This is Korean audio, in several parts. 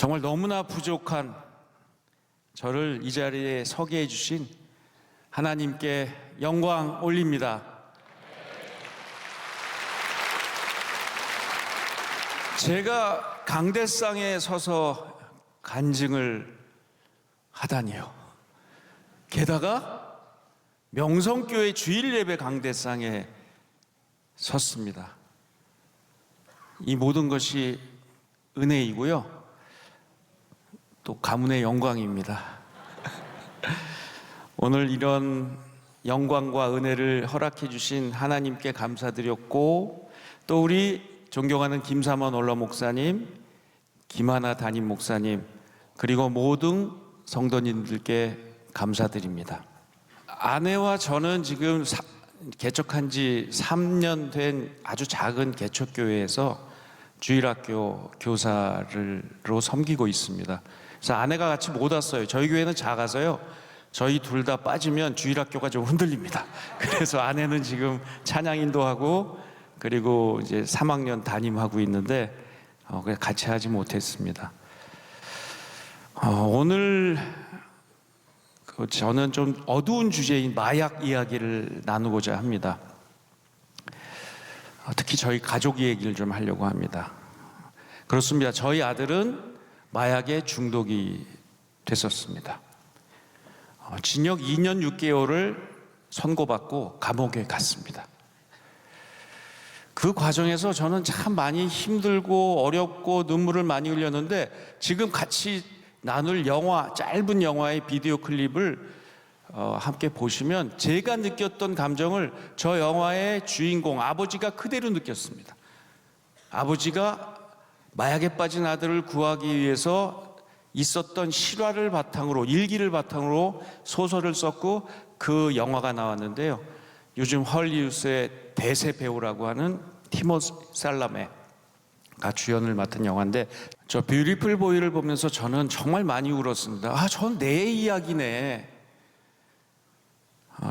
정말 너무나 부족한 저를 이 자리에 서게 해주신 하나님께 영광 올립니다. 제가 강대상에 서서 간증을 하다니요. 게다가 명성교회 주일 예배 강대상에 섰습니다. 이 모든 것이 은혜이고요. 또 가문의 영광입니다. 오늘 이런 영광과 은혜를 허락해 주신 하나님께 감사드렸고, 또 우리 존경하는 김삼원 원로 목사님, 김하나 담임 목사님, 그리고 모든 성도님들께 감사드립니다. 아내와 저는 지금 개척한 지 3년 된 아주 작은 개척교회에서 주일학교 교사로 섬기고 있습니다. 그래서 아내가 같이 못 왔어요. 저희 교회는 작아서요, 저희 둘 다 빠지면 주일학교가 좀 흔들립니다. 그래서 아내는 지금 찬양 인도하고, 그리고 이제 3학년 담임하고 있는데 같이 하지 못했습니다. 오늘 저는 좀 어두운 주제인 마약 이야기를 나누고자 합니다. 특히 저희 가족 얘기를 좀 하려고 합니다. 그렇습니다. 저희 아들은 마약에 중독이 됐었습니다. 징역 2년 6개월을 선고받고 감옥에 갔습니다. 그 과정에서 저는 참 많이 힘들고 어렵고 눈물을 많이 흘렸는데, 지금 같이 나눌 영화, 짧은 영화의 비디오 클립을 함께 보시면 제가 느꼈던 감정을 저 영화의 주인공 아버지가 그대로 느꼈습니다. 아버지가 마약에 빠진 아들을 구하기 위해서 있었던 실화를 바탕으로, 일기를 바탕으로 소설을 썼고 그 영화가 나왔는데요. 요즘 헐리우드의 대세 배우라고 하는 티모시 샬라메가 주연을 맡은 영화인데, 저 뷰티풀 보이를 보면서 저는 정말 많이 울었습니다. 전 내 이야기네.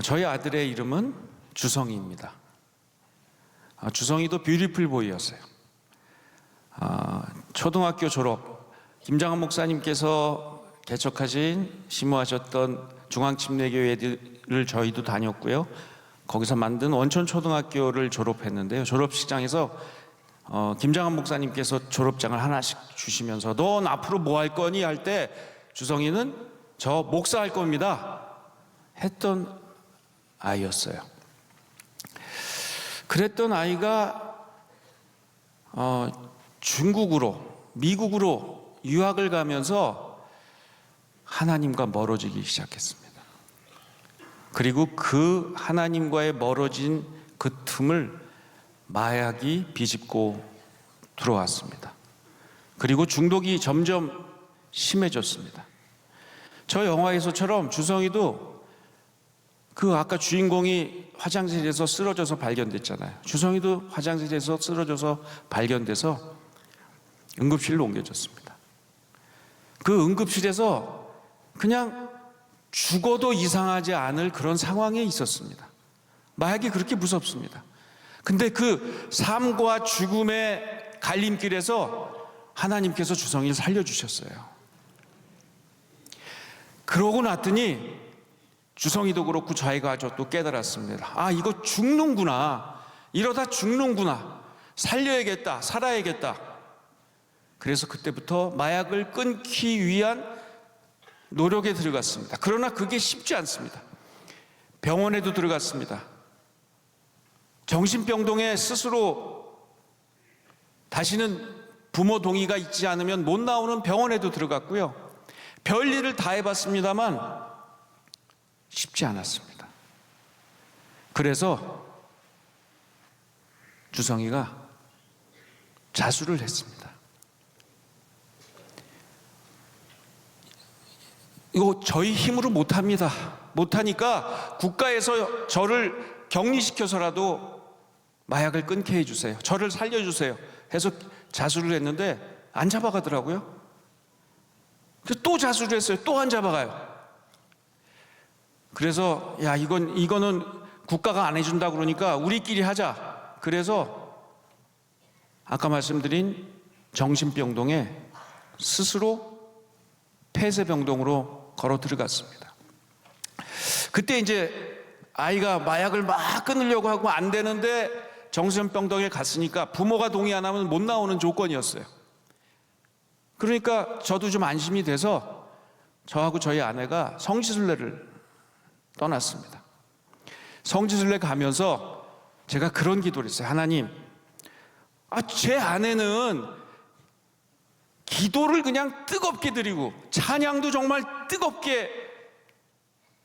저희 아들의 이름은 주성이입니다. 주성이도 뷰티풀 보이였어요. 초등학교 졸업, 김장한 목사님께서 개척하신, 심호하셨던 중앙침례교회를 저희도 다녔고요. 거기서 만든 원천초등학교를 졸업했는데요. 졸업식장에서 김장한 목사님께서 졸업장을 하나씩 주시면서 넌 앞으로 뭐 할 거니? 할 때 주성이는 저 목사 할 겁니다 했던 아이였어요. 그랬던 아이가 중국으로, 미국으로 유학을 가면서 하나님과 멀어지기 시작했습니다. 그리고 그 하나님과의 멀어진 그 틈을 마약이 비집고 들어왔습니다. 그리고 중독이 점점 심해졌습니다. 저 영화에서처럼 주성이도 그 아까 주인공이 화장실에서 쓰러져서 발견됐잖아요. 주성이도 화장실에서 쓰러져서 발견돼서 응급실로 옮겨졌습니다. 그 응급실에서 그냥 죽어도 이상하지 않을 그런 상황에 있었습니다. 마약이 그렇게 무섭습니다. 근데 그 삶과 죽음의 갈림길에서 하나님께서 주성이를 살려주셨어요. 그러고 났더니 주성이도 그렇고 저희 가족도 깨달았습니다. 이거 죽는구나. 이러다 죽는구나. 살려야겠다. 살아야겠다. 그래서 그때부터 마약을 끊기 위한 노력에 들어갔습니다. 그러나 그게 쉽지 않습니다. 병원에도 들어갔습니다. 정신병동에 스스로 다시는 부모 동의가 있지 않으면 못 나오는 병원에도 들어갔고요. 별일을 다 해봤습니다만 쉽지 않았습니다. 그래서 주성이가 자수를 했습니다. 이거 저희 힘으로 못합니다. 못하니까 국가에서 저를 격리시켜서라도 마약을 끊게 해주세요. 저를 살려주세요. 해서 자수를 했는데 안 잡아가더라고요. 또 자수를 했어요. 또 안 잡아가요. 그래서 이거는 국가가 안 해준다 그러니까 우리끼리 하자. 그래서 아까 말씀드린 정신병동에 스스로 폐쇄병동으로 걸어 들어갔습니다. 그때 이제 아이가 마약을 막 끊으려고 하고 안 되는데 정신병동에 갔으니까 부모가 동의 안 하면 못 나오는 조건이었어요. 그러니까 저도 좀 안심이 돼서 저하고 저희 아내가 성지순례를 떠났습니다. 성지순례 가면서 제가 그런 기도를 했어요. 하나님, 제 아내는 기도를 그냥 뜨겁게 드리고 찬양도 정말 뜨겁게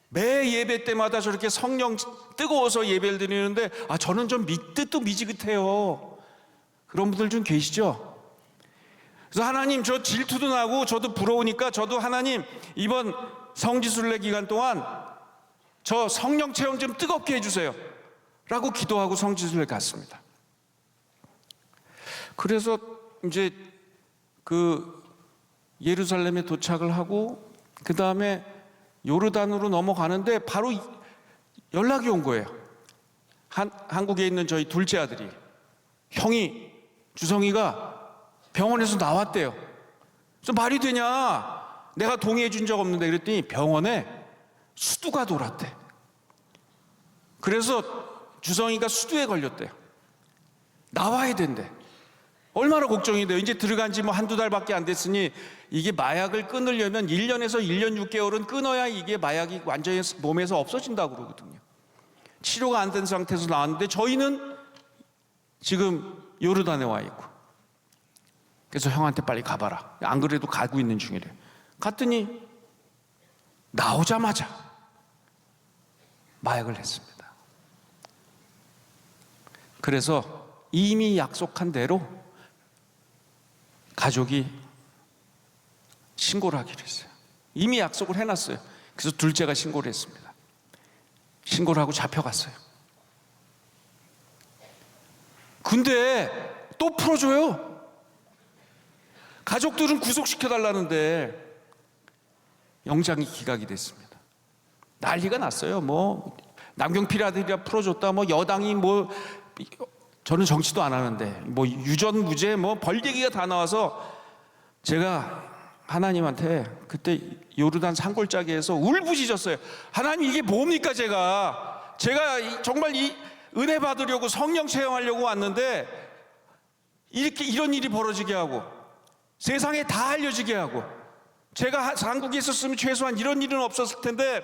매 예배 때마다 저렇게 성령 뜨거워서 예배를 드리는데 저는 좀 뜻도 미지긋해요. 그런 분들 좀 계시죠? 그래서 하나님, 저 질투도 나고 저도 부러우니까 저도 하나님 이번 성지순례 기간 동안 저 성령 체험 좀 뜨겁게 해주세요 라고 기도하고 성지순례 갔습니다. 그래서 이제 그 예루살렘에 도착을 하고 그 다음에 요르단으로 넘어가는데 바로 연락이 온 거예요. 한국에 있는 저희 둘째 아들이, 형이 주성이가 병원에서 나왔대요. 그래서 말이 되냐, 내가 동의해 준 적 없는데. 그랬더니 병원에 수두가 돌았대. 그래서 주성이가 수두에 걸렸대요. 나와야 된대. 얼마나 걱정이 돼요. 이제 들어간 지 뭐 한두 달밖에 안 됐으니 이게 마약을 끊으려면 1년에서 1년 6개월은 끊어야 이게 마약이 완전히 몸에서 없어진다고 그러거든요. 치료가 안 된 상태에서 나왔는데 저희는 지금 요르단에 와 있고, 그래서 형한테 빨리 가봐라. 안 그래도 가고 있는 중이래. 갔더니 나오자마자 마약을 했습니다. 그래서 이미 약속한 대로 가족이 신고를 하기로 했어요. 이미 약속을 해놨어요. 그래서 둘째가 신고를 했습니다. 신고를 하고 잡혀갔어요. 근데 또 풀어줘요. 가족들은 구속시켜달라는데 영장이 기각이 됐습니다. 난리가 났어요. 뭐 남경필 아들이라 풀어줬다, 뭐 여당이 뭐, 저는 정치도 안 하는데 뭐 유전 무죄 뭐 벌얘기가 다 나와서 제가 하나님한테 그때 요르단 산골짜기에서 울부짖었어요. 하나님, 이게 뭡니까? 제가 정말 이 은혜 받으려고 성령 체험하려고 왔는데 이렇게 이런 일이 벌어지게 하고 세상에 다 알려지게 하고, 제가 한국에 있었으면 최소한 이런 일은 없었을 텐데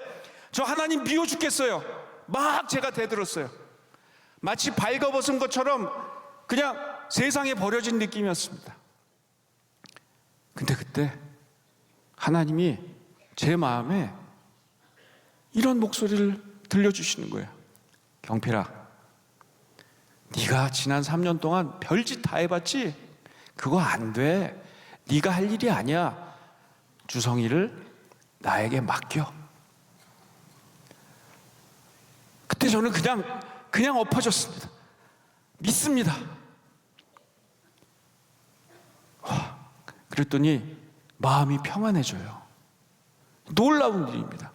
저 하나님 미워 죽겠어요. 막 제가 대들었어요. 마치 발가벗은 것처럼 그냥 세상에 버려진 느낌이었습니다. 근데 그때 하나님이 제 마음에 이런 목소리를 들려주시는 거예요. 경필아, 네가 지난 3년 동안 별짓 다 해봤지? 그거 안 돼. 네가 할 일이 아니야. 주성이를 나에게 맡겨. 그때 저는 그냥 엎어졌습니다. 믿습니다. 그랬더니 마음이 평안해져요. 놀라운 일입니다.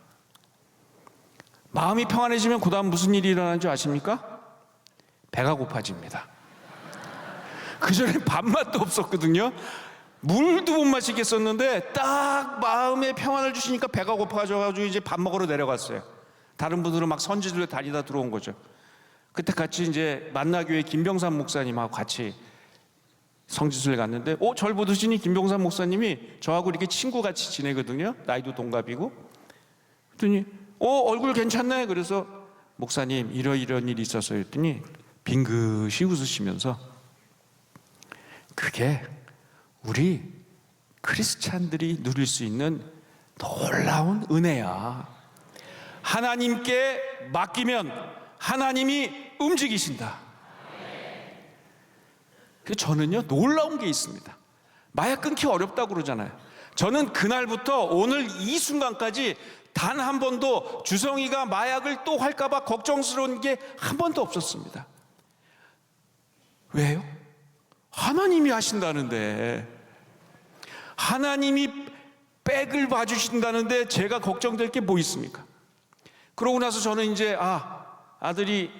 마음이 평안해지면 그 다음 무슨 일이 일어나는 줄 아십니까? 배가 고파집니다. 그전에 밥맛도 없었거든요. 물도 못 마시겠었는데 딱 마음에 평안을 주시니까 배가 고파져가지고 이제 밥 먹으러 내려갔어요. 다른 분들은 막 선지들에 다니다 들어온 거죠. 그때 같이 이제 만나교회 김병삼 목사님하고 같이 성지순례 갔는데 절 보더니 김병삼 목사님이 저하고 이렇게 친구같이 지내거든요. 나이도 동갑이고. 그랬더니 얼굴 괜찮네. 그래서 목사님 이런 일이 있어서 했더니 빙긋이 웃으시면서 그게 우리 크리스찬들이 누릴 수 있는 놀라운 은혜야. 하나님께 맡기면 하나님이 움직이신다. 그래서 저는요, 놀라운 게 있습니다. 마약 끊기 어렵다고 그러잖아요. 저는 그날부터 오늘 이 순간까지 단 한 번도 주성이가 마약을 또 할까봐 걱정스러운 게 한 번도 없었습니다. 왜요? 하나님이 하신다는데, 하나님이 백을 봐주신다는데 제가 걱정될 게 뭐 있습니까? 그러고 나서 저는 이제 아들이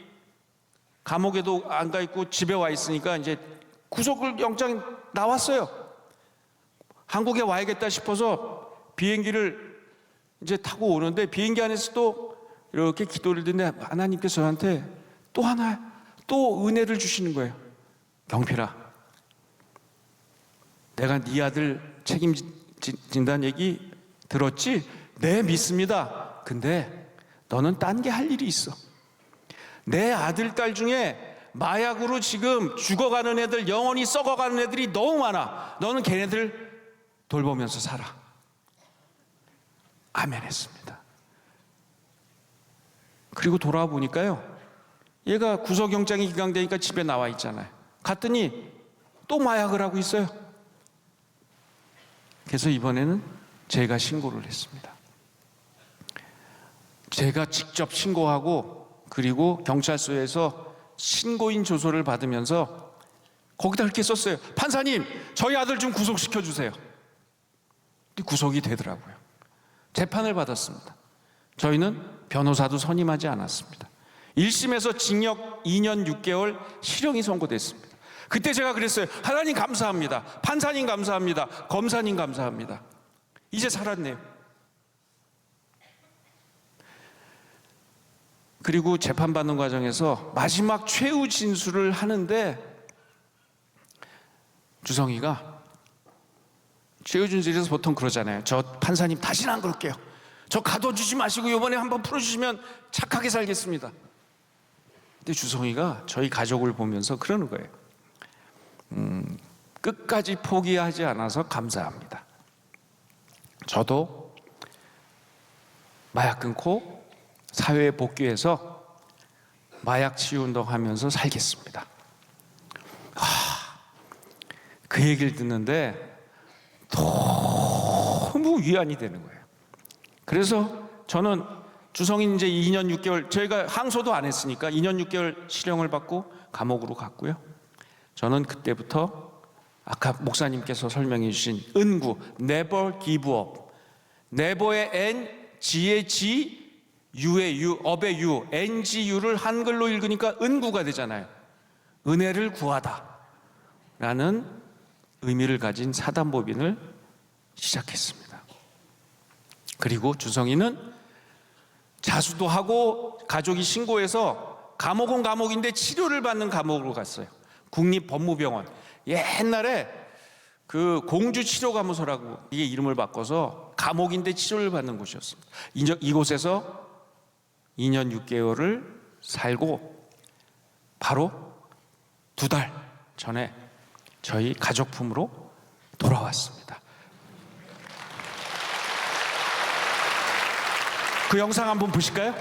감옥에도 안 가 있고 집에 와 있으니까 이제 구속을 영장 나왔어요. 한국에 와야겠다 싶어서 비행기를 이제 타고 오는데 비행기 안에서 또 이렇게 기도를 드는데 하나님께서 저한테 또 하나 또 은혜를 주시는 거예요. 경필아, 내가 네 아들 책임진다는 얘기 들었지? 네, 믿습니다. 근데 너는 딴 게 할 일이 있어. 내 아들, 딸 중에 마약으로 지금 죽어가는 애들, 영원히 썩어가는 애들이 너무 많아. 너는 걔네들 돌보면서 살아. 아멘 했습니다. 그리고 돌아와 보니까요, 얘가 구속영장이 기각되니까 집에 나와 있잖아요. 갔더니 또 마약을 하고 있어요. 그래서 이번에는 제가 신고를 했습니다. 제가 직접 신고하고 그리고 경찰서에서 신고인 조서를 받으면서 거기다 이렇게 썼어요. 판사님, 저희 아들 좀 구속시켜 주세요. 구속이 되더라고요. 재판을 받았습니다. 저희는 변호사도 선임하지 않았습니다. 1심에서 징역 2년 6개월, 실형이 선고됐습니다. 그때 제가 그랬어요. 하나님 감사합니다. 판사님 감사합니다. 검사님 감사합니다. 이제 살았네요. 그리고 재판받는 과정에서 마지막 최후 진술을 하는데 주성이가 최후 진술에서 보통 그러잖아요. 저 판사님 다시는 안 그럴게요. 저 가둬주지 마시고 이번에 한번 풀어주시면 착하게 살겠습니다. 근데 주성이가 저희 가족을 보면서 그러는 거예요. 끝까지 포기하지 않아서 감사합니다. 저도 마약 끊고 사회에 복귀해서 마약 치유 운동하면서 살겠습니다. 그 얘기를 듣는데 너무 위안이 되는 거예요. 그래서 저는 주성인 이제 2년 6개월, 저희가 항소도 안 했으니까 2년 6개월 실형을 받고 감옥으로 갔고요. 저는 그때부터 아까 목사님께서 설명해 주신 은구, never give up. never의 N, G의 G, U의 U, 업의 U, NGU를 한글로 읽으니까 은구가 되잖아요. 은혜를 구하다 라는 의미를 가진 사단법인을 시작했습니다. 그리고 주성이는 자수도 하고 가족이 신고해서 감옥은 감옥인데 치료를 받는 감옥으로 갔어요. 국립법무병원. 옛날에 그 공주치료감호소라고 이게 이름을 바꿔서 감옥인데 치료를 받는 곳이었습니다. 이곳에서 2년 6개월을 살고 바로 2달 전에 저희 가족품으로 돌아왔습니다. 그 영상 한번 보실까요?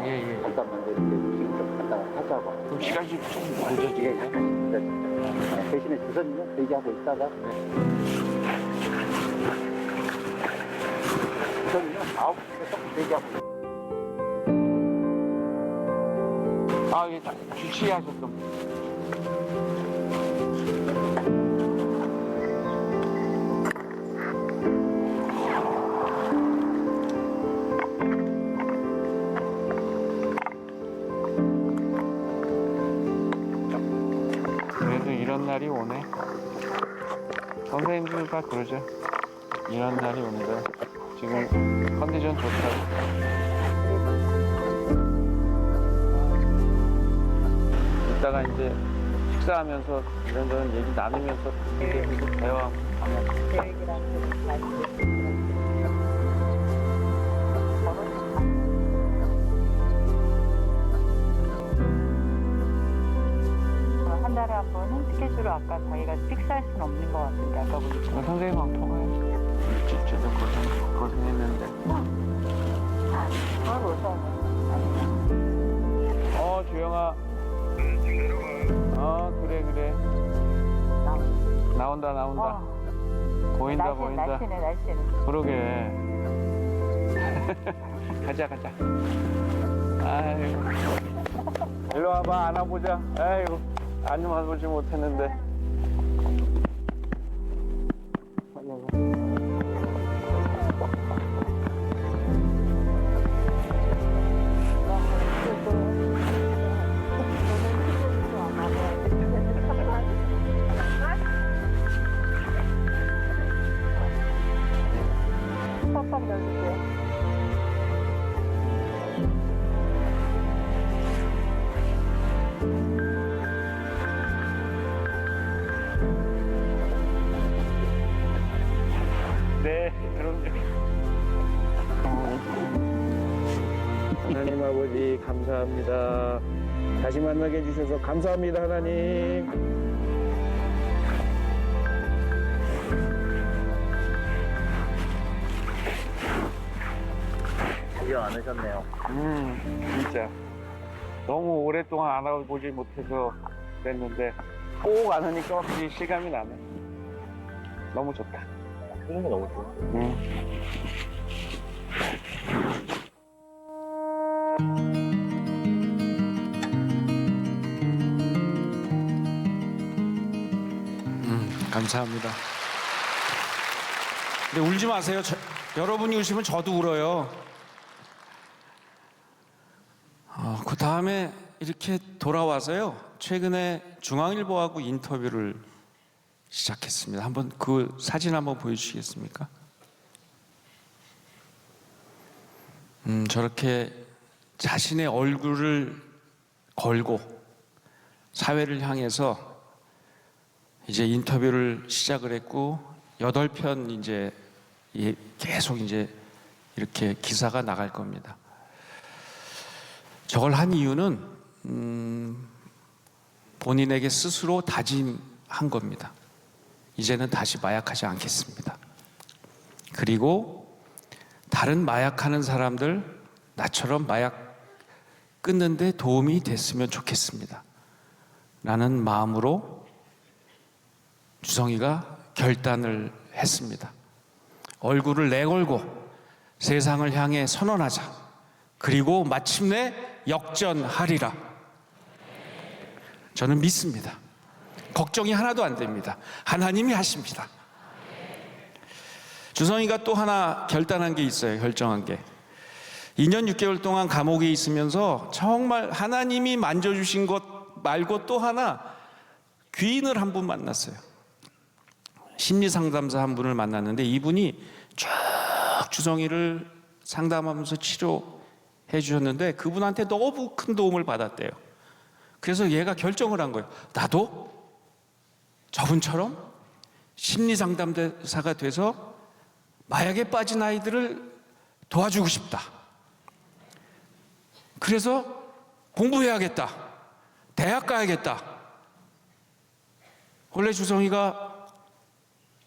예. 잠깐만 이렇게 좀 갔다가 하자고. 그럼 시간이 좀 이게 늦어지겠네. 약간 대신에 주선이요 대기하고 있다가 주선이요 9시에 조금 대기하고 있어요. 예, 주치하셨던. 그래도 이런 날이 오네. 선생님들 다 그러죠. 이런 날이 오는데 지금 컨디션 좋다고. 이따가 이제 식사하면서 이런저런 얘기 나누면서 이제 계속 대화하면 한 달에 한 번은 스케줄을 아까 자기가 픽스할 수는 없는 것 같은데 아까 보니까 선생님하고 통화해. 진짜도 고생했는데. 주영아. 그래. 나온다. 보인다. 날씨는 그러게. 가자. 아이고. 일로 와. 와봐, 안아보자. 아이고, 안아보지 못했는데. 팍팍 넣어줄게요. 네, 그럼요. 하나님 아버지 감사합니다. 다시 만나게 해주셔서 감사합니다, 하나님. 드디어 안으셨네요. 진짜 너무 오랫동안 안아보지 못해서 그랬는데 꼭 안으니까 확실히 실감이 나네. 너무 좋다. 흐름이 너무 좋아. 감사합니다. 근데 울지 마세요. 여러분이 우시면 저도 울어요. 그 다음에 이렇게 돌아와서요. 최근에 중앙일보하고 인터뷰를 시작했습니다. 한번 그 사진 한번 보여주시겠습니까? 저렇게 자신의 얼굴을 걸고 사회를 향해서 이제 인터뷰를 시작을 했고 8편 이제 계속 이제 이렇게 기사가 나갈 겁니다. 저걸 한 이유는 본인에게 스스로 다짐한 겁니다. 이제는 다시 마약하지 않겠습니다. 그리고 다른 마약하는 사람들 나처럼 마약 끊는데 도움이 됐으면 좋겠습니다. 라는 마음으로 주성이가 결단을 했습니다. 얼굴을 내걸고 세상을 향해 선언하자. 그리고 마침내 역전하리라. 저는 믿습니다. 걱정이 하나도 안 됩니다. 하나님이 하십니다. 주성이가 또 하나 결단한 게 있어요. 결정한 게. 2년 6개월 동안 감옥에 있으면서 정말 하나님이 만져주신 것 말고 또 하나 귀인을 한 분 만났어요. 심리상담사 한 분을 만났는데 이분이 쭉 주성이를 상담하면서 치료해 주셨는데 그분한테 너무 큰 도움을 받았대요. 그래서 얘가 결정을 한 거예요. 나도 저분처럼 심리상담사가 돼서 마약에 빠진 아이들을 도와주고 싶다. 그래서 공부해야겠다. 대학 가야겠다. 원래 주성이가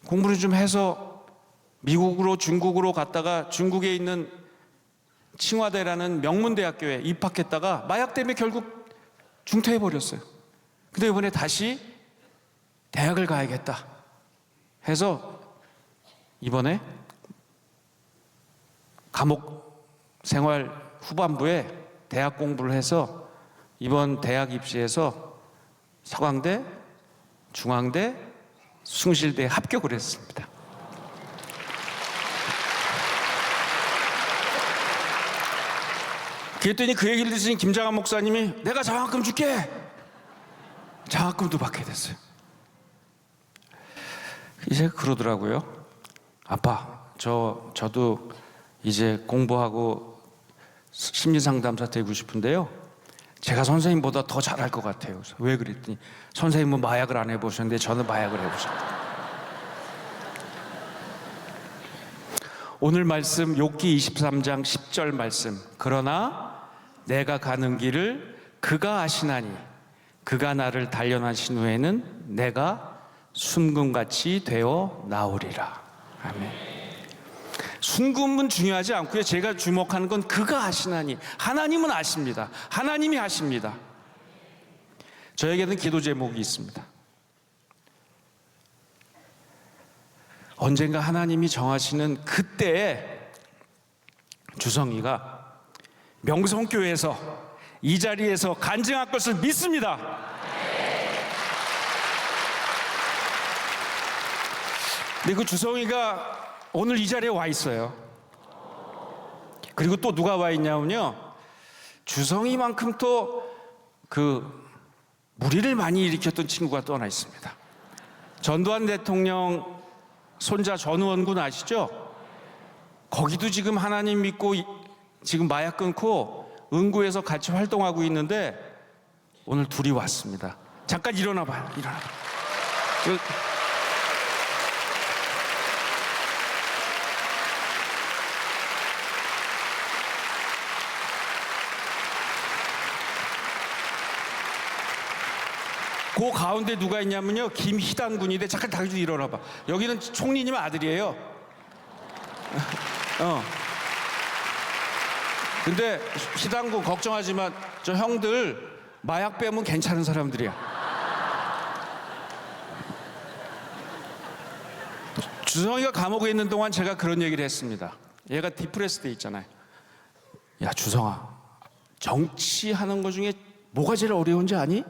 공부를 좀 해서 미국으로 중국으로 갔다가 중국에 있는 칭화대라는 명문대학교에 입학했다가 마약 때문에 결국 중퇴해버렸어요. 근데 이번에 다시 대학을 가야겠다 해서 이번에 감옥 생활 후반부에 대학 공부를 해서 이번 대학 입시에서 서강대, 중앙대, 숭실대에 합격을 했습니다. 그랬더니 그 얘기를 들으신 김장한 목사님이 내가 장학금 줄게. 장학금도 받게 됐어요. 이제 그러더라고요. 아빠, 저도 이제 공부하고 심리상담사 되고 싶은데요. 제가 선생님보다 더 잘할 것 같아요. 그래서 왜 그랬더니 선생님은 마약을 안 해보셨는데 저는 마약을 해보셨다. 오늘 말씀 욥기 23장 10절 말씀. 그러나 내가 가는 길을 그가 아시나니 그가 나를 단련하신 후에는 내가 순금같이 되어 나오리라. 아멘. 순금은 중요하지 않고요. 제가 주목하는 건 그가 아시나니. 하나님은 아십니다. 하나님이 하십니다. 저에게는 기도 제목이 있습니다. 언젠가 하나님이 정하시는 그때에 주성이가 명성교회에서 이 자리에서 간증할 것을 믿습니다. 근데 그 주성이가 오늘 이 자리에 와 있어요. 그리고 또 누가 와 있냐면요, 주성이만큼 또 그 무리를 많이 일으켰던 친구가 또 하나 있습니다. 전두환 대통령 손자 전우원 군 아시죠? 거기도 지금 하나님 믿고 지금 마약 끊고 응구에서 같이 활동하고 있는데 오늘 둘이 왔습니다. 잠깐 일어나 봐요. 일어나 봐. 그 가운데 누가 있냐면요, 김희단 군인데, 잠깐 다들 일어나 봐. 여기는 총리님 아들이에요. 근데 희단 군 걱정하지 마. 저 형들 마약 빼면 괜찮은 사람들이야. 주성이가 감옥에 있는 동안 제가 그런 얘기를 했습니다. 얘가 디프레스 돼 있잖아요. 야, 주성아, 정치하는 것 중에 뭐가 제일 어려운지 아니?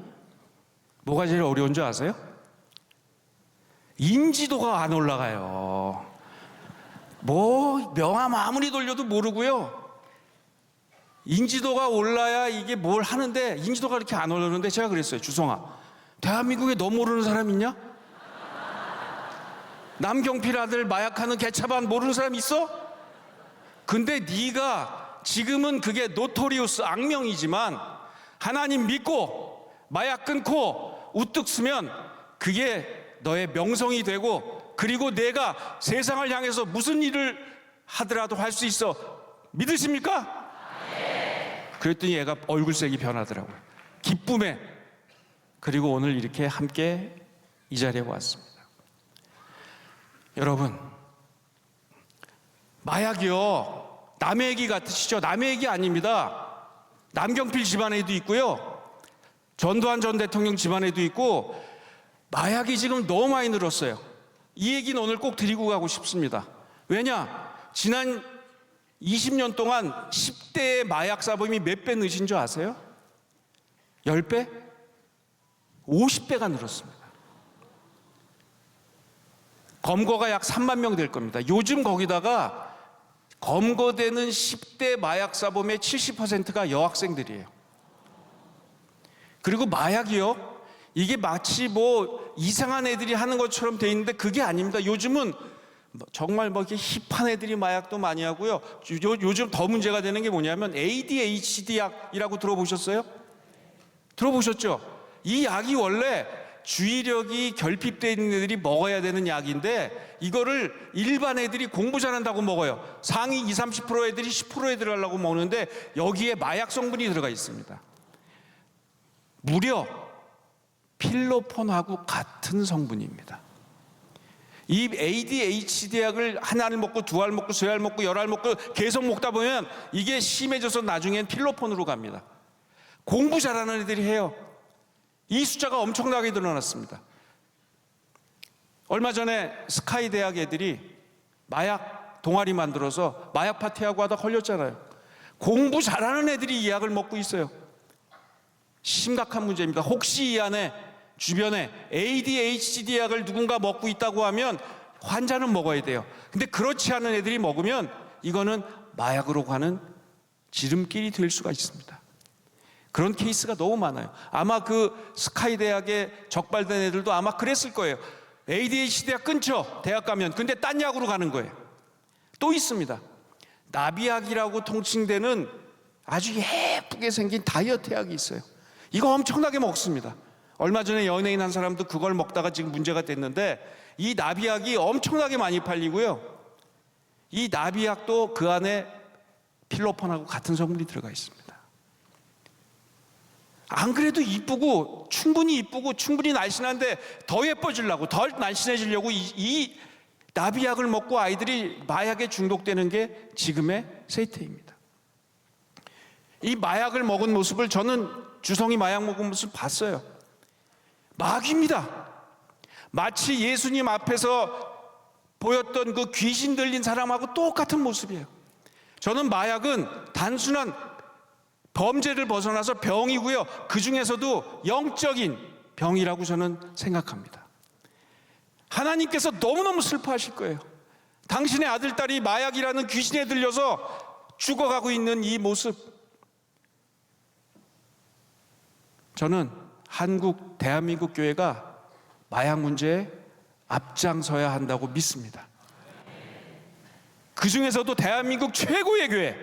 뭐가 제일 어려운 줄 아세요? 인지도가 안 올라가요. 뭐 명함 아무리 돌려도 모르고요. 인지도가 올라야 이게 뭘 하는데 인지도가 이렇게 안 올라오는데, 제가 그랬어요. 주성아, 대한민국에 너 모르는 사람 있냐? 남경필 아들 마약하는 개차반 모르는 사람 있어? 근데 네가 지금은 그게 노토리우스 악명이지만 하나님 믿고 마약 끊고 우뚝 서면 그게 너의 명성이 되고, 그리고 내가 세상을 향해서 무슨 일을 하더라도 할 수 있어. 믿으십니까? 그랬더니 얘가 얼굴색이 변하더라고요. 기쁨에. 그리고 오늘 이렇게 함께 이 자리에 왔습니다. 여러분, 마약이요, 남의 얘기 같으시죠? 남의 얘기 아닙니다. 남경필 집안에도 있고요, 전두환 전 대통령 집안에도 있고, 마약이 지금 너무 많이 늘었어요. 이 얘기는 오늘 꼭 드리고 가고 싶습니다. 왜냐? 지난 20년 동안 10대의 마약 사범이 몇 배 늦은 줄 아세요? 10배? 50배가 늘었습니다. 검거가 약 3만 명 될 겁니다. 요즘 거기다가 검거되는 10대 마약 사범의 70%가 여학생들이에요. 그리고 마약이요, 이게 마치 뭐 이상한 애들이 하는 것처럼 돼 있는데 그게 아닙니다. 요즘은 정말 뭐 이렇게 힙한 애들이 마약도 많이 하고요. 요즘 더 문제가 되는 게 뭐냐면 ADHD 약이라고 들어보셨어요? 들어보셨죠? 이 약이 원래 주의력이 결핍되어 있는 애들이 먹어야 되는 약인데, 이거를 일반 애들이 공부 잘한다고 먹어요. 상위 20, 30% 애들이 10% 애들 하려고 먹는데 여기에 마약 성분이 들어가 있습니다. 무려 필로폰하고 같은 성분입니다. 이 ADHD 약을 한 알 먹고 두 알 먹고 세 알 먹고 열 알 먹고 계속 먹다 보면 이게 심해져서 나중엔 필로폰으로 갑니다. 공부 잘하는 애들이 해요. 이 숫자가 엄청나게 늘어났습니다. 얼마 전에 스카이 대학 애들이 마약 동아리 만들어서 마약 파티하고 하다 걸렸잖아요. 공부 잘하는 애들이 이 약을 먹고 있어요. 심각한 문제입니다. 혹시 이 안에 주변에 ADHD 약을 누군가 먹고 있다고 하면 환자는 먹어야 돼요. 근데 그렇지 않은 애들이 먹으면 이거는 마약으로 가는 지름길이 될 수가 있습니다. 그런 케이스가 너무 많아요. 아마 그 스카이 대학에 적발된 애들도 아마 그랬을 거예요. ADHD 약 끊죠, 대학 가면. 근데 딴 약으로 가는 거예요. 또 있습니다. 나비약이라고 통칭되는 아주 예쁘게 생긴 다이어트 약이 있어요. 이거 엄청나게 먹습니다. 얼마 전에 연예인 한 사람도 그걸 먹다가 지금 문제가 됐는데, 이 나비약이 엄청나게 많이 팔리고요, 이 나비약도 그 안에 필로폰하고 같은 성분이 들어가 있습니다. 안 그래도 이쁘고 충분히 날씬한데 더 예뻐지려고, 더 날씬해지려고 이 나비약을 먹고 아이들이 마약에 중독되는 게 지금의 세태입니다. 이 마약을 먹은 모습을, 저는 주성이 마약 먹은 모습을 봤어요. 마귀입니다. 마치 예수님 앞에서 보였던 그 귀신 들린 사람하고 똑같은 모습이에요. 저는 마약은 단순한 범죄를 벗어나서 병이고요. 그 중에서도 영적인 병이라고 저는 생각합니다. 하나님께서 너무너무 슬퍼하실 거예요. 당신의 아들, 딸이 마약이라는 귀신에 들려서 죽어가고 있는 이 모습. 저는 대한민국 교회가 마약 문제에 앞장서야 한다고 믿습니다. 그 중에서도 대한민국 최고의 교회,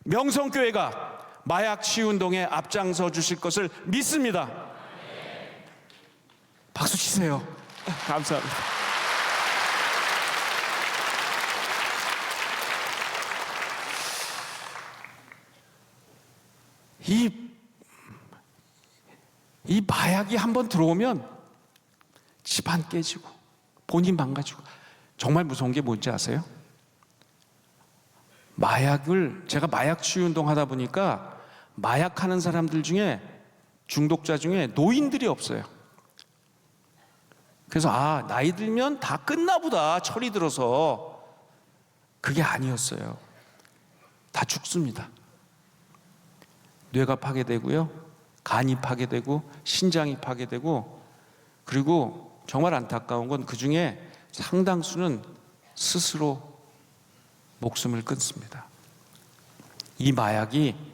명성교회가 마약 치유 운동에 앞장서 주실 것을 믿습니다. 박수 치세요. 감사합니다. 이 마약이 한번 들어오면 집안 깨지고 본인 망가지고, 정말 무서운 게 뭔지 아세요? 제가 마약 치유 운동 하다 보니까 마약하는 사람들 중에, 중독자 중에 노인들이 없어요. 그래서 나이 들면 다 끝나 보다, 철이 들어서. 그게 아니었어요. 다 죽습니다. 뇌가 파괴되고요, 간이 파괴되고, 신장이 파괴되고, 그리고 정말 안타까운 건 그 중에 상당수는 스스로 목숨을 끊습니다. 이 마약이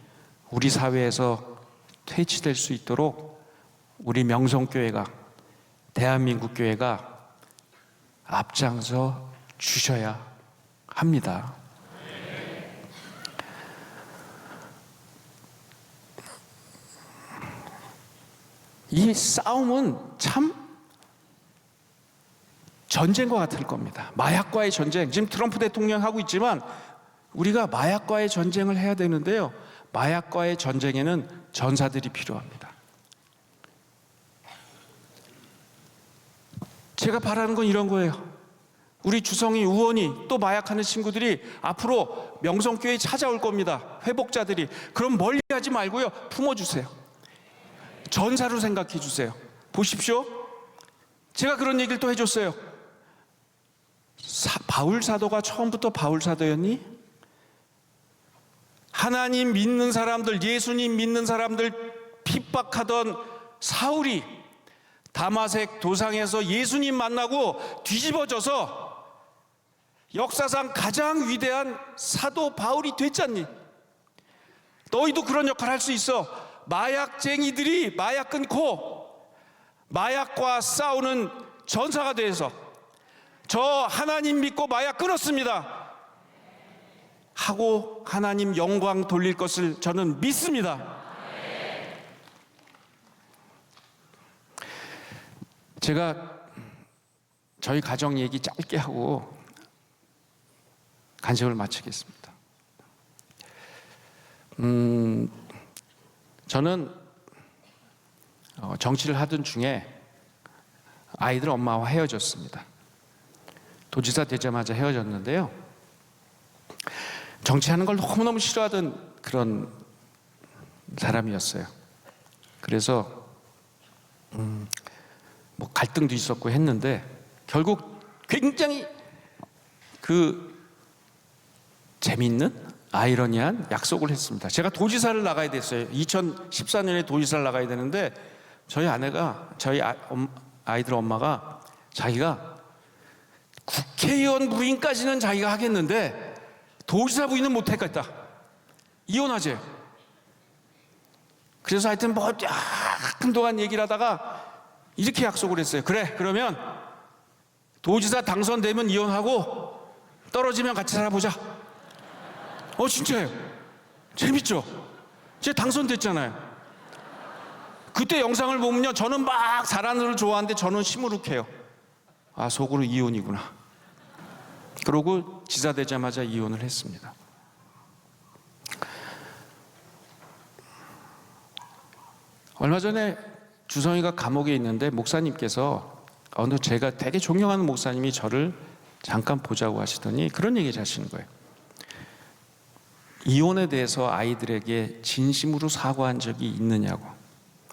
우리 사회에서 퇴치될 수 있도록 우리 명성교회가, 대한민국 교회가 앞장서 주셔야 합니다. 이 싸움은 참 전쟁과 같을 겁니다. 마약과의 전쟁. 지금 트럼프 대통령 하고 있지만 우리가 마약과의 전쟁을 해야 되는데요, 마약과의 전쟁에는 전사들이 필요합니다. 제가 바라는 건 이런 거예요. 우리 주성이, 우원이, 또 마약하는 친구들이 앞으로 명성교회에 찾아올 겁니다. 회복자들이. 그럼 멀리하지 말고요, 품어주세요. 전사로 생각해 주세요. 보십시오, 제가 그런 얘기를 또 해줬어요. 바울 사도가 처음부터 바울 사도였니? 하나님 믿는 사람들, 예수님 믿는 사람들 핍박하던 사울이 다마색 도상에서 예수님 만나고 뒤집어져서 역사상 가장 위대한 사도 바울이 됐잖니. 너희도 그런 역할을 할 수 있어. 마약쟁이들이 마약 끊고 마약과 싸우는 전사가 돼서, 저 하나님 믿고 마약 끊었습니다 하고 하나님 영광 돌릴 것을 저는 믿습니다. 제가 저희 가정 얘기 짧게 하고 간증을 마치겠습니다. 저는 정치를 하던 중에 아이들 엄마와 헤어졌습니다. 도지사 되자마자 헤어졌는데요, 정치하는 걸 너무너무 싫어하던 그런 사람이었어요. 그래서 뭐 갈등도 있었고 했는데 결국 굉장히 재미있는 아이러니한 약속을 했습니다. 제가 도지사를 나가야 됐어요. 2014년에 도지사를 나가야 되는데 저희 아내가, 저희 아이들 엄마가, 자기가 국회의원 부인까지는 자기가 하겠는데 도지사 부인은 못하겠다, 이혼하재. 그래서 하여튼 뭐 약간 동안 얘기를 하다가 이렇게 약속을 했어요. 그래, 그러면 도지사 당선되면 이혼하고 떨어지면 같이 살아보자. 진짜예요. 재밌죠? 제가 당선됐잖아요. 그때 영상을 보면요, 저는 막 잘하는 걸 좋아하는데 저는 시무룩해요. 속으로 이혼이구나. 그러고 지사 되자마자 이혼을 했습니다. 얼마 전에 주성이가 감옥에 있는데 목사님께서, 제가 되게 존경하는 목사님이 저를 잠깐 보자고 하시더니 그런 얘기를 하시는 거예요. 이혼에 대해서 아이들에게 진심으로 사과한 적이 있느냐고.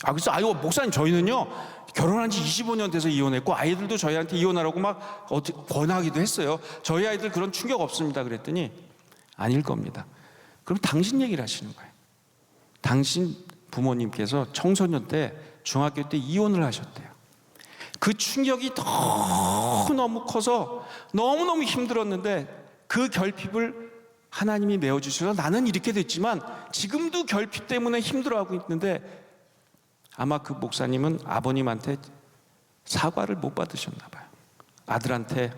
그래서 목사님, 저희는요 결혼한 지 25년 돼서 이혼했고 아이들도 저희한테 이혼하라고 막 권하기도 했어요. 저희 아이들 그런 충격 없습니다. 그랬더니 아닐 겁니다. 그럼 당신 얘기를 하시는 거예요. 당신 부모님께서 청소년 때, 중학교 때 이혼을 하셨대요. 그 충격이 너무 커서 너무너무 힘들었는데 그 결핍을 하나님이 메워주셔서 나는 이렇게 됐지만 지금도 결핍 때문에 힘들어하고 있는데, 아마 그 목사님은 아버님한테 사과를 못 받으셨나 봐요. 아들한테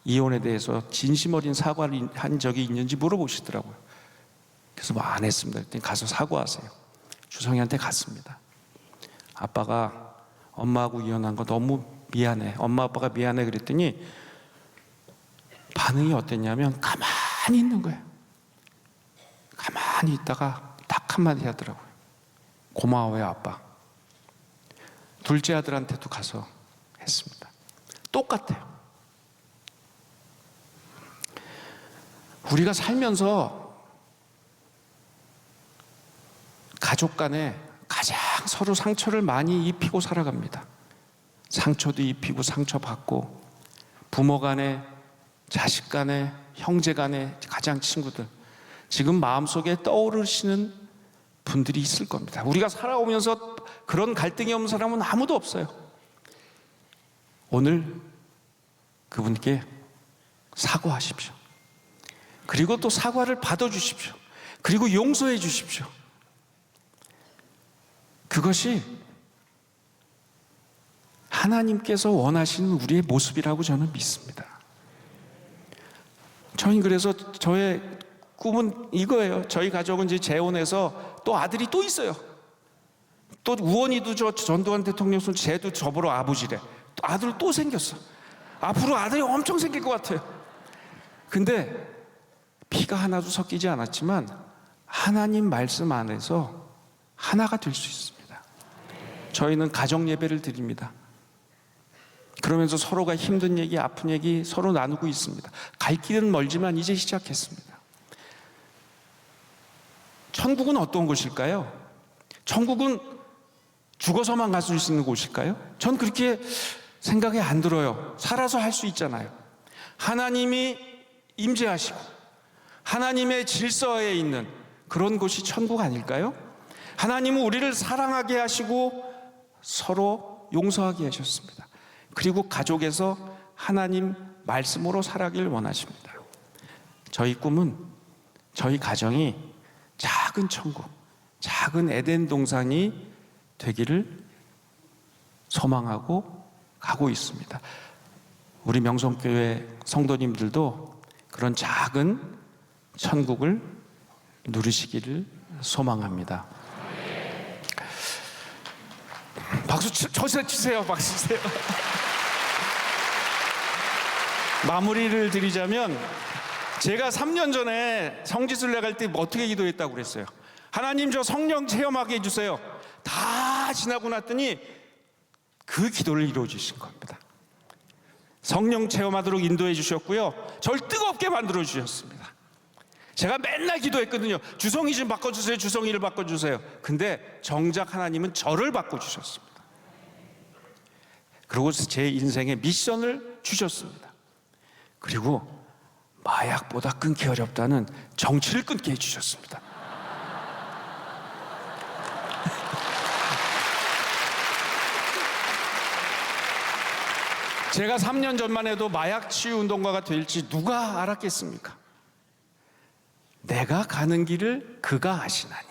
이혼에 대해서 진심 어린 사과를 한 적이 있는지 물어보시더라고요. 그래서 뭐 안 했습니다. 그랬더니 가서 사과하세요. 주성이한테 갔습니다. 아빠가 엄마하고 이혼한 거 너무 미안해. 엄마 아빠가 미안해. 그랬더니 반응이 어땠냐면 가만히 있는 거예요. 가만히 있다가 딱 한마디 하더라고요. 고마워요, 아빠. 둘째 아들한테도 가서 했습니다. 똑같아요. 우리가 살면서 가족 간에 가장 서로 상처를 많이 입히고 살아갑니다. 상처도 입히고 상처받고, 부모 간에, 자식 간에, 형제 간에, 가장 친구들, 지금 마음속에 떠오르시는 분들이 있을 겁니다. 우리가 살아오면서 그런 갈등이 없는 사람은 아무도 없어요. 오늘 그분께 사과하십시오. 그리고 또 사과를 받아주십시오. 그리고 용서해 주십시오. 그것이 하나님께서 원하시는 우리의 모습이라고 저는 믿습니다. 저희 그래서 저의 꿈은 이거예요. 저희 가족은 이제 재혼해서 또 아들이 또 있어요. 또 우원이도 저 전두환 대통령 손, 쟤도 저보러 아버지래. 또 아들 또 생겼어. 앞으로 아들이 엄청 생길 것 같아요. 근데 피가 하나도 섞이지 않았지만 하나님 말씀 안에서 하나가 될 수 있습니다. 저희는 가정 예배를 드립니다. 그러면서 서로가 힘든 얘기, 아픈 얘기 서로 나누고 있습니다. 갈 길은 멀지만 이제 시작했습니다. 천국은 어떤 곳일까요? 천국은 죽어서만 갈 수 있는 곳일까요? 전 그렇게 생각이 안 들어요. 살아서 할 수 있잖아요. 하나님이 임재하시고 하나님의 질서에 있는 그런 곳이 천국 아닐까요? 하나님은 우리를 사랑하게 하시고 서로 용서하게 하셨습니다. 그리고 가족에서 하나님 말씀으로 살아가길 원하십니다. 저희 꿈은 저희 가정이 작은 천국, 작은 에덴 동산이 되기를 소망하고 가고 있습니다. 우리 명성교회 성도님들도 그런 작은 천국을 누리시기를 소망합니다. 박수 치세요. 박수 치세요. 마무리를 드리자면, 제가 3년 전에 성지순례 갈 때 어떻게 기도했다고 그랬어요? 하나님, 저 성령 체험하게 해주세요. 다 지나고 났더니 그 기도를 이루어 주신 겁니다. 성령 체험하도록 인도해 주셨고요, 절 뜨겁게 만들어 주셨습니다. 제가 맨날 기도했거든요. 주성이 좀 바꿔주세요. 주성이를 바꿔주세요. 근데 정작 하나님은 저를 바꿔주셨습니다. 그리고 제 인생에 미션을 주셨습니다. 그리고 마약보다 끊기 어렵다는 정치를 끊게 해주셨습니다. 제가 3년 전만 해도 마약 치유 운동가가 될지 누가 알았겠습니까? 내가 가는 길을 그가 아시나니.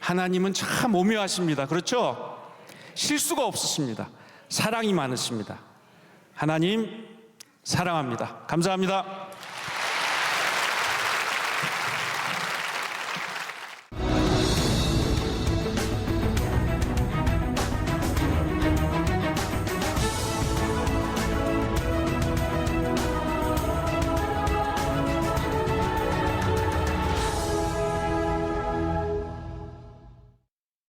하나님은 참 오묘하십니다. 그렇죠? 실수가 없으십니다. 사랑이 많으십니다. 하나님 사랑합니다. 감사합니다.